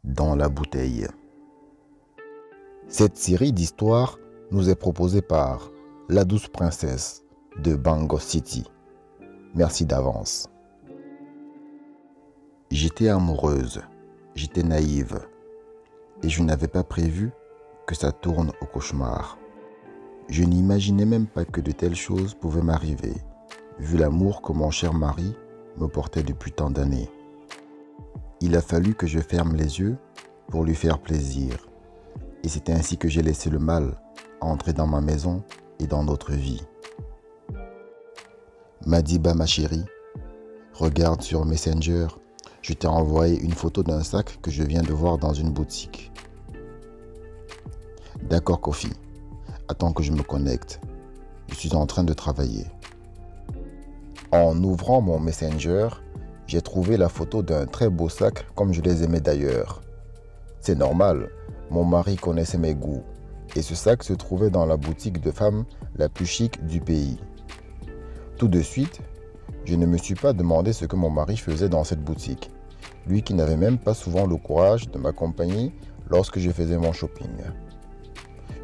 Dans la bouteille. Cette série d'histoires nous est proposée par La Douce Princesse de Bango City. Merci d'avance. J'étais amoureuse, j'étais naïve et je n'avais pas prévu que ça tourne au cauchemar. Je n'imaginais même pas que de telles choses pouvaient m'arriver, vu l'amour que mon cher mari me portait depuis tant d'années. Il a fallu que je ferme les yeux pour lui faire plaisir. Et c'est ainsi que j'ai laissé le mal entrer dans ma maison et dans notre vie. Madiba, ma chérie, regarde sur Messenger, je t'ai envoyé une photo d'un sac que je viens de voir dans une boutique. D'accord, Kofi, attends que je me connecte. Je suis en train de travailler. En ouvrant mon Messenger, j'ai trouvé la photo d'un très beau sac comme je les aimais d'ailleurs. C'est normal, mon mari connaissait mes goûts et ce sac se trouvait dans la boutique de femmes la plus chic du pays. Tout de suite, je ne me suis pas demandé ce que mon mari faisait dans cette boutique, lui qui n'avait même pas souvent le courage de m'accompagner lorsque je faisais mon shopping.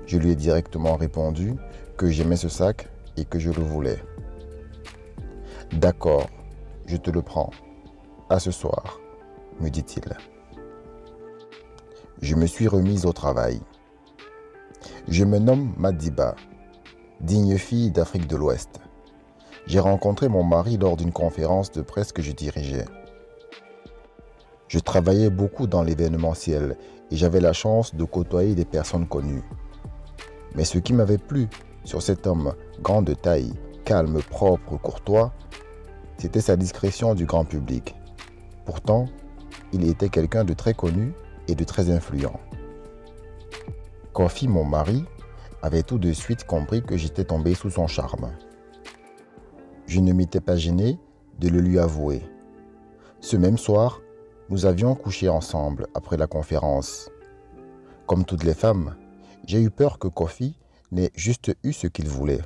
Je lui ai directement répondu que j'aimais ce sac et que je le voulais. D'accord, je te le prends. À ce soir, me dit-il. Je me suis remise au travail. Je me nomme Madiba, digne fille d'Afrique de l'Ouest. J'ai rencontré mon mari lors d'une conférence de presse que je dirigeais. Je travaillais beaucoup dans l'événementiel et j'avais la chance de côtoyer des personnes connues. Mais ce qui m'avait plu sur cet homme grand de taille, calme, propre, courtois, c'était sa discrétion du grand public. Pourtant, il était quelqu'un de très connu et de très influent. Kofi, mon mari, avait tout de suite compris que j'étais tombé sous son charme. Je ne m'étais pas gêné de le lui avouer. Ce même soir, nous avions couché ensemble après la conférence. Comme toutes les femmes, j'ai eu peur que Kofi n'ait juste eu ce qu'il voulait.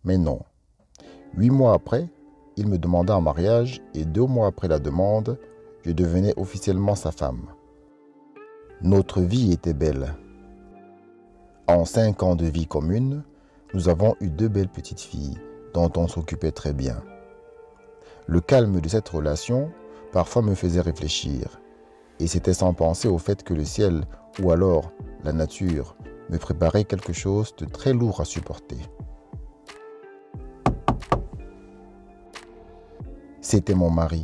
Mais non. 8 mois après, il me demanda en mariage et 2 mois après la demande, je devenais officiellement sa femme. Notre vie était belle. En 5 ans de vie commune, nous avons eu 2 belles petites filles dont on s'occupait très bien. Le calme de cette relation parfois me faisait réfléchir, et c'était sans penser au fait que le ciel ou alors la nature me préparait quelque chose de très lourd à supporter. C'était mon mari.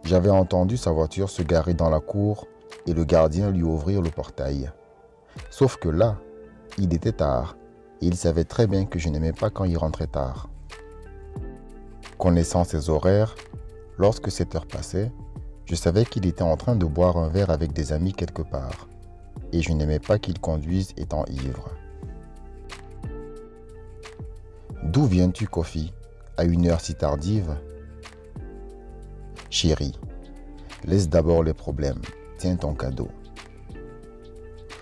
J'avais entendu sa voiture se garer dans la cour et le gardien lui ouvrir le portail. Sauf que là, il était tard et il savait très bien que je n'aimais pas quand il rentrait tard. Connaissant ses horaires, lorsque cette heure passait, je savais qu'il était en train de boire un verre avec des amis quelque part et je n'aimais pas qu'il conduise étant ivre. D'où viens-tu, Kofi, à une heure si tardive? Chérie, laisse d'abord les problèmes, tiens ton cadeau.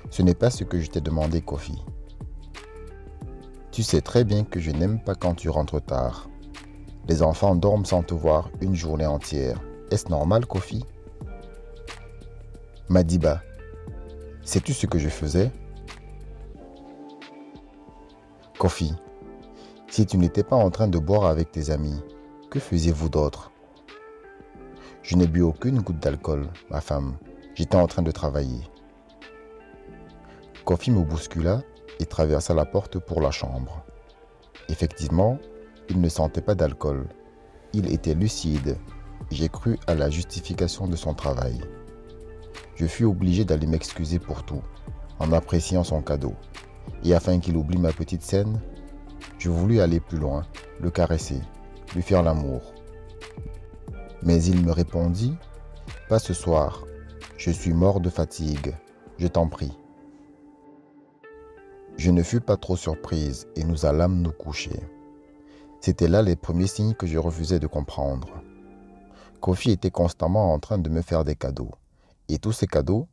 Ce n'est pas ce que je t'ai demandé, Kofi. Tu sais très bien que je n'aime pas quand tu rentres tard. Les enfants dorment sans te voir une journée entière. Est-ce normal, Kofi? Madiba, sais-tu ce que je faisais? Kofi, si tu n'étais pas en train de boire avec tes amis, que faisiez-vous d'autre? Je n'ai bu aucune goutte d'alcool, ma femme. J'étais en train de travailler. Kofi me bouscula et traversa la porte pour la chambre. Effectivement, il ne sentait pas d'alcool. Il était lucide. J'ai cru à la justification de son travail. Je fus obligé d'aller m'excuser pour tout, en appréciant son cadeau. Et afin qu'il oublie ma petite scène, je voulus aller plus loin, le caresser, lui faire l'amour. Mais il me répondit, « Pas ce soir, je suis mort de fatigue, je t'en prie. » Je ne fus pas trop surprise et nous allâmes nous coucher. C'étaient là les premiers signes que je refusais de comprendre. Kofi était constamment en train de me faire des cadeaux, et tous ces cadeaux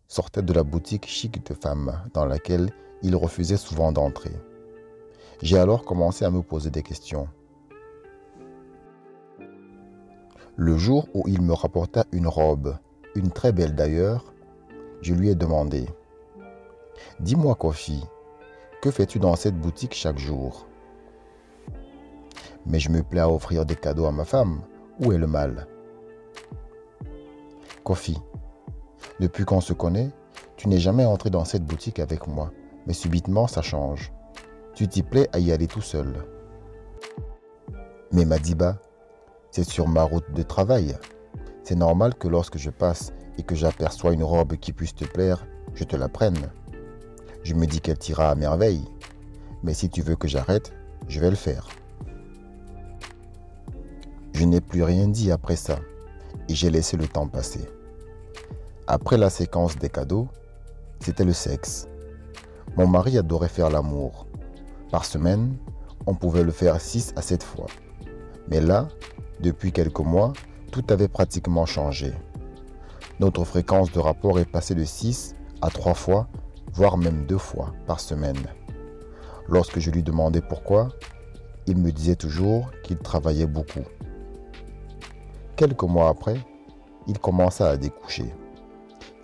sortaient de la boutique chic de femmes dans laquelle il refusait souvent d'entrer. J'ai alors commencé à me poser des questions. Le jour où il me rapporta une robe, une très belle d'ailleurs, je lui ai demandé, « Dis-moi, Kofi, que fais-tu dans cette boutique chaque jour? » « Mais je me plais à offrir des cadeaux à ma femme. Où est le mal? » « Kofi, depuis qu'on se connaît, tu n'es jamais entré dans cette boutique avec moi, mais subitement ça change. Tu t'y plais à y aller tout seul. » « Mais Madiba, c'est sur ma route de travail. C'est normal que lorsque je passe et que j'aperçois une robe qui puisse te plaire, je te la prenne. Je me dis qu'elle t'ira à merveille, mais si tu veux que j'arrête, je vais le faire. » Je n'ai plus rien dit après ça et j'ai laissé le temps passer. Après la séquence des cadeaux, c'était le sexe. Mon mari adorait faire l'amour. Par semaine, on pouvait le faire 6 à 7 fois. Mais là, depuis quelques mois, tout avait pratiquement changé. Notre fréquence de rapport est passée de 6 à 3 fois, voire même 2 fois par semaine. Lorsque je lui demandais pourquoi, il me disait toujours qu'il travaillait beaucoup. Quelques mois après, il commença à découcher.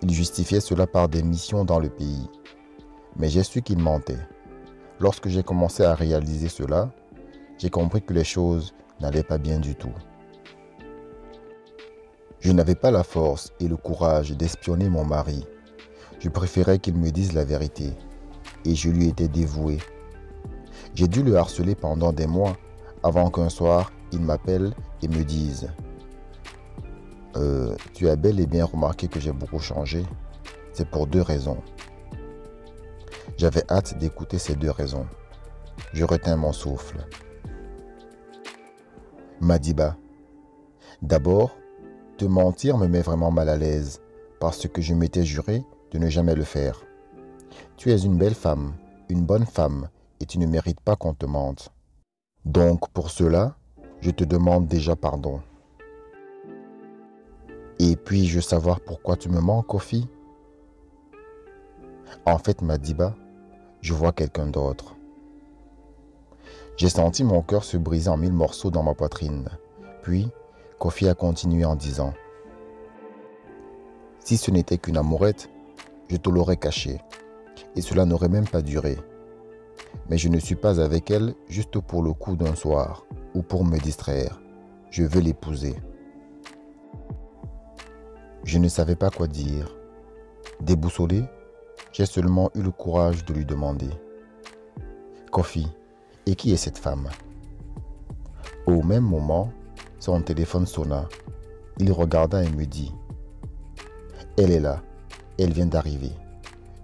Il justifiait cela par des missions dans le pays. Mais j'ai su qu'il mentait. Lorsque j'ai commencé à réaliser cela, j'ai compris que les choses n'allaient pas bien du tout. Je n'avais pas la force et le courage d'espionner mon mari. Je préférais qu'il me dise la vérité. Et je lui étais dévoué. J'ai dû le harceler pendant des mois avant qu'un soir, il m'appelle et me dise « Tu as bel et bien remarqué que j'ai beaucoup changé. C'est pour 2 raisons. » J'avais hâte d'écouter ces 2 raisons. Je retins mon souffle. Madiba, d'abord, te mentir me met vraiment mal à l'aise parce que je m'étais juré de ne jamais le faire. Tu es une belle femme, une bonne femme et tu ne mérites pas qu'on te mente. Donc pour cela, je te demande déjà pardon. Et puis-je savoir pourquoi tu me mens, Kofi? En fait, Madiba, je vois quelqu'un d'autre. J'ai senti mon cœur se briser en 1000 morceaux dans ma poitrine. Puis, Kofi a continué en disant « Si ce n'était qu'une amourette, je te l'aurais cachée. Et cela n'aurait même pas duré. Mais je ne suis pas avec elle juste pour le coup d'un soir ou pour me distraire. Je veux l'épouser. » Je ne savais pas quoi dire. Déboussolé, j'ai seulement eu le courage de lui demander « Kofi, et qui est cette femme ?» Au même moment, son téléphone sonna. Il regarda et me dit « Elle est là, elle vient d'arriver.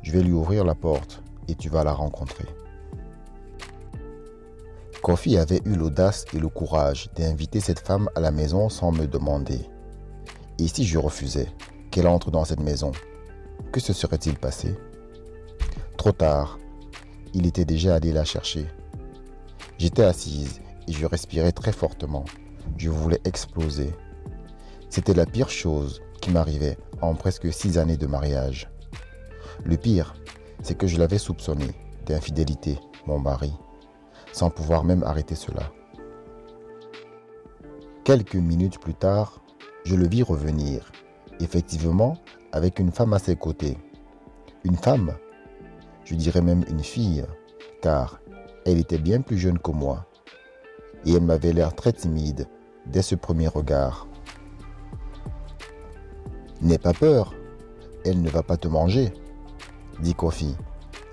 Je vais lui ouvrir la porte et tu vas la rencontrer. » Kofi avait eu l'audace et le courage d'inviter cette femme à la maison sans me demander. Et si je refusais qu'elle entre dans cette maison, que se serait-il passé? Trop tard, il était déjà allé la chercher. J'étais assise et je respirais très fortement. Je voulais exploser. C'était la pire chose qui m'arrivait en presque 6 années de mariage. Le pire, c'est que je l'avais soupçonné d'infidélité, mon mari, sans pouvoir même arrêter cela. Quelques minutes plus tard, je le vis revenir, effectivement avec une femme à ses côtés. Une femme, je dirais même une fille, car elle était bien plus jeune que moi. Et elle m'avait l'air très timide dès ce premier regard. « N'aie pas peur, elle ne va pas te manger, » dit Kofi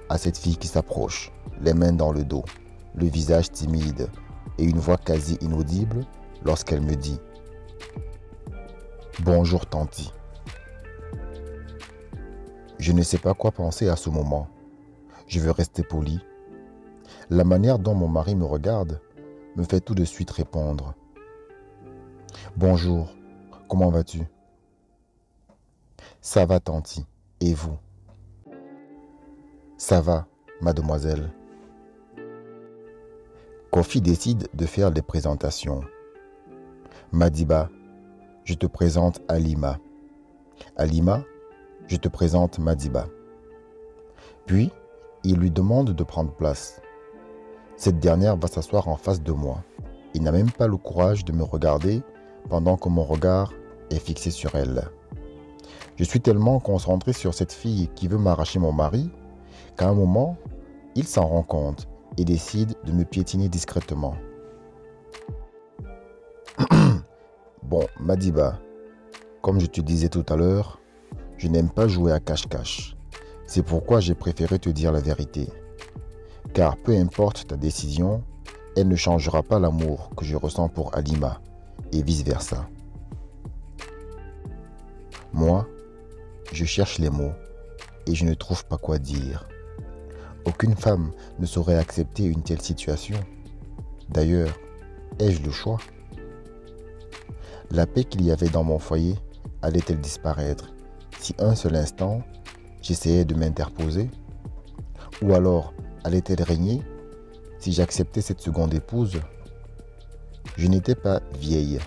à cette fille qui s'approche, les mains dans le dos, le visage timide et une voix quasi inaudible lorsqu'elle me dit « Bonjour tanti ». Je ne sais pas quoi penser à ce moment. Je veux rester poli. La manière dont mon mari me regarde me fait tout de suite répondre « Bonjour, comment vas-tu ?»« Ça va tanti, et vous ?»« Ça va, mademoiselle. » Kofi décide de faire des présentations. « Madiba, je te présente Halima. Halima, je te présente Madiba. » Puis, il lui demande de prendre place. Cette dernière va s'asseoir en face de moi. Il n'a même pas le courage de me regarder pendant que mon regard est fixé sur elle. Je suis tellement concentré sur cette fille qui veut m'arracher mon mari qu'à un moment, il s'en rend compte et décide de me piétiner discrètement. Bon, Madiba, comme je te disais tout à l'heure, je n'aime pas jouer à cache-cache. C'est pourquoi j'ai préféré te dire la vérité. Car peu importe ta décision, elle ne changera pas l'amour que je ressens pour Halima et vice-versa. Moi, je cherche les mots et je ne trouve pas quoi dire. Aucune femme ne saurait accepter une telle situation. D'ailleurs, ai-je le choix? La paix qu'il y avait dans mon foyer allait-elle disparaître si un seul instant j'essayais de m'interposer? Ou alors allait-elle régner si j'acceptais cette seconde épouse? Je n'étais pas vieille.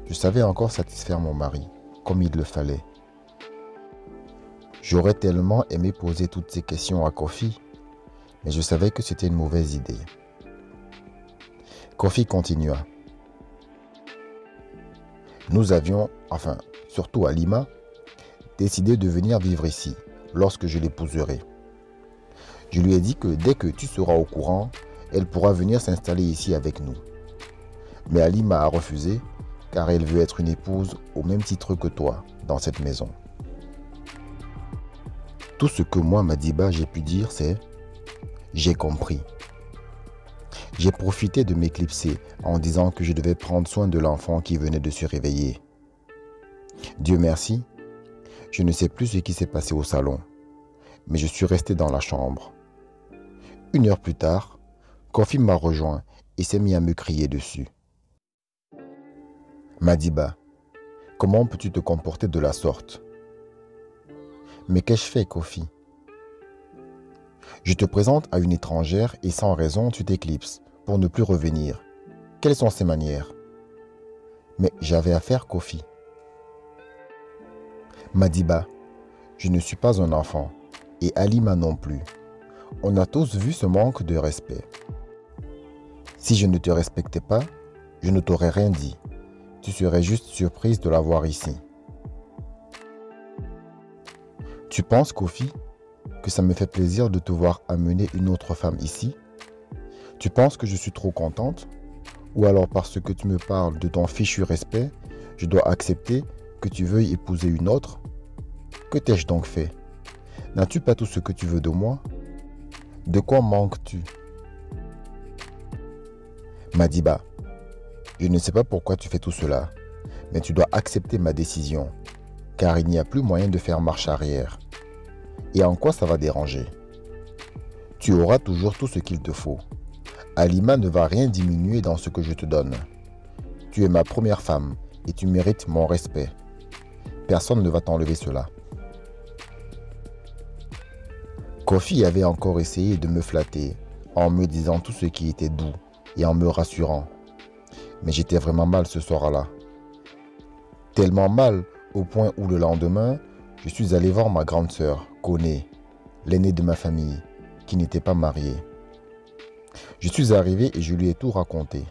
Je savais encore satisfaire mon mari comme il le fallait. J'aurais tellement aimé poser toutes ces questions à Kofi, mais je savais que c'était une mauvaise idée. Kofi continua. Nous avions, enfin, surtout Halima, décidé de venir vivre ici lorsque je l'épouserai. Je lui ai dit que dès que tu seras au courant, elle pourra venir s'installer ici avec nous. Mais Halima a refusé car elle veut être une épouse au même titre que toi dans cette maison. Tout ce que moi, Madiba, j'ai pu dire, c'est « j'ai compris ». J'ai profité de m'éclipser en disant que je devais prendre soin de l'enfant qui venait de se réveiller. Dieu merci, je ne sais plus ce qui s'est passé au salon, mais je suis resté dans la chambre. 1 heure plus tard, Kofi m'a rejoint et s'est mis à me crier dessus. Madiba, comment peux-tu te comporter de la sorte? Mais qu'ai-je fait, Kofi? Je te présente à une étrangère et sans raison, tu t'éclipses pour ne plus revenir. Quelles sont ces manières? Mais j'avais affaire, Kofi. Madiba, je ne suis pas un enfant et Halima non plus. On a tous vu ce manque de respect. Si je ne te respectais pas, je ne t'aurais rien dit. Tu serais juste surprise de la voir ici. Tu penses, Kofi, que ça me fait plaisir de te voir amener une autre femme ici? Tu penses que je suis trop contente? Ou alors parce que tu me parles de ton fichu respect, je dois accepter que tu veuilles épouser une autre? Que t'ai-je donc fait? N'as-tu pas tout ce que tu veux de moi? De quoi manques-tu? Madiba, je ne sais pas pourquoi tu fais tout cela, mais tu dois accepter ma décision, car il n'y a plus moyen de faire marche arrière. Et en quoi ça va déranger? Tu auras toujours tout ce qu'il te faut. Halima ne va rien diminuer dans ce que je te donne. Tu es ma première femme et tu mérites mon respect. Personne ne va t'enlever cela. Kofi avait encore essayé de me flatter en me disant tout ce qui était doux et en me rassurant. Mais j'étais vraiment mal ce soir-là. Tellement mal au point où le lendemain, je suis allé voir ma grande sœur, Koné, l'aînée de ma famille, qui n'était pas mariée. Je suis arrivé et je lui ai tout raconté.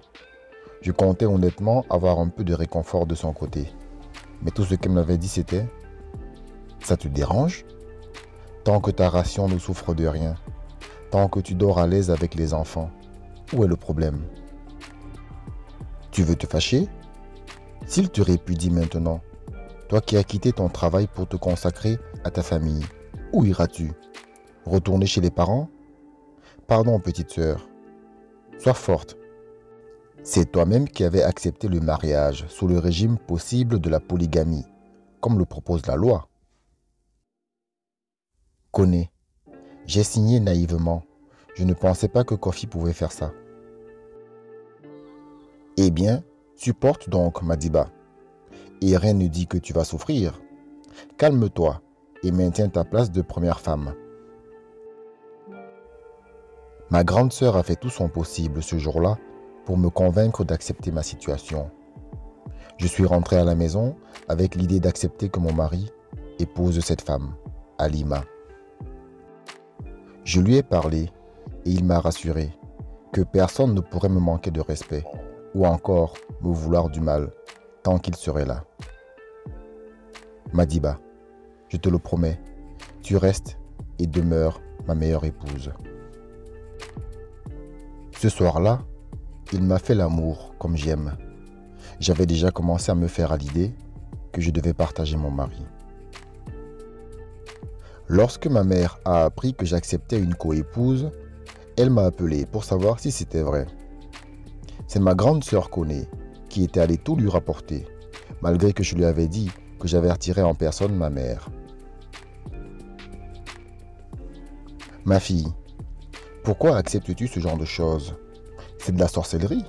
Je comptais honnêtement avoir un peu de réconfort de son côté. Mais tout ce qu'elle m'avait dit c'était « Ça te dérange? Tant que ta ration ne souffre de rien, tant que tu dors à l'aise avec les enfants, où est le problème? Tu veux te fâcher? S'il te répudie maintenant, toi qui as quitté ton travail pour te consacrer à ta famille, où iras-tu? Retourner chez les parents? Pardon, petite sœur. Sois forte. C'est toi-même qui avais accepté le mariage sous le régime possible de la polygamie, comme le propose la loi. Koné, j'ai signé naïvement. Je ne pensais pas que Kofi pouvait faire ça. Eh bien, supporte donc, Madiba. Et rien ne dit que tu vas souffrir. Calme-toi et maintiens ta place de première femme. Ma grande sœur a fait tout son possible ce jour-là pour me convaincre d'accepter ma situation. Je suis rentré à la maison avec l'idée d'accepter que mon mari épouse cette femme, Halima. Je lui ai parlé et il m'a rassuré que personne ne pourrait me manquer de respect ou encore me vouloir du mal tant qu'il serait là. Madiba, Je te le promets, tu restes et demeures ma meilleure épouse. Ce soir-là, il m'a fait l'amour comme j'aime. J'avais déjà commencé à me faire à l'idée que je devais partager mon mari. Lorsque ma mère a appris que j'acceptais une coépouse, elle m'a appelé pour savoir si c'était vrai. C'est ma grande sœur Conée qui était allée tout lui rapporter, malgré que je lui avais dit que j'avertirais en personne ma mère. Ma fille, pourquoi acceptes-tu ce genre de choses? C'est de la sorcellerie.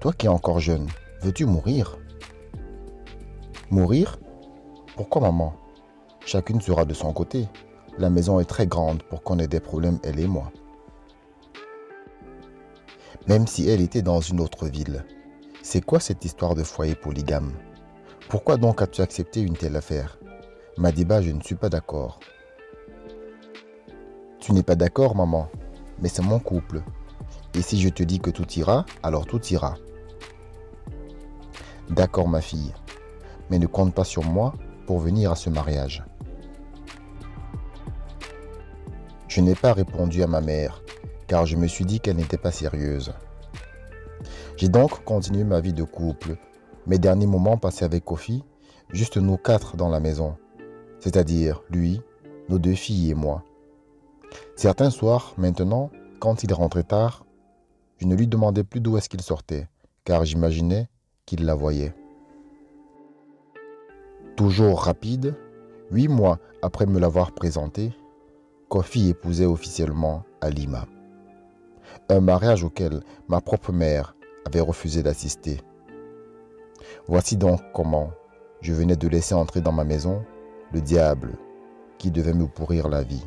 Toi qui es encore jeune, veux-tu mourir? Mourir? Pourquoi maman? Chacune sera de son côté. La maison est très grande pour qu'on ait des problèmes, elle et moi. Même si elle était dans une autre ville. C'est quoi cette histoire de foyer polygame? Pourquoi donc as-tu accepté une telle affaire? Madiba, je ne suis pas d'accord. Tu n'es pas d'accord, maman, mais c'est mon couple. Et si je te dis que tout ira, alors tout ira. D'accord, ma fille, mais ne compte pas sur moi pour venir à ce mariage. Je n'ai pas répondu à ma mère, car je me suis dit qu'elle n'était pas sérieuse. J'ai donc continué ma vie de couple, mes derniers moments passés avec Kofi, juste nous quatre dans la maison, c'est-à-dire lui, nos 2 filles et moi. Certains soirs, maintenant, quand il rentrait tard, je ne lui demandais plus d'où est-ce qu'il sortait, car j'imaginais qu'il la voyait. Toujours rapide, 8 mois après me l'avoir présenté, Kofi épousait officiellement Halima. Un mariage auquel ma propre mère avait refusé d'assister. Voici donc comment je venais de laisser entrer dans ma maison le diable qui devait me pourrir la vie.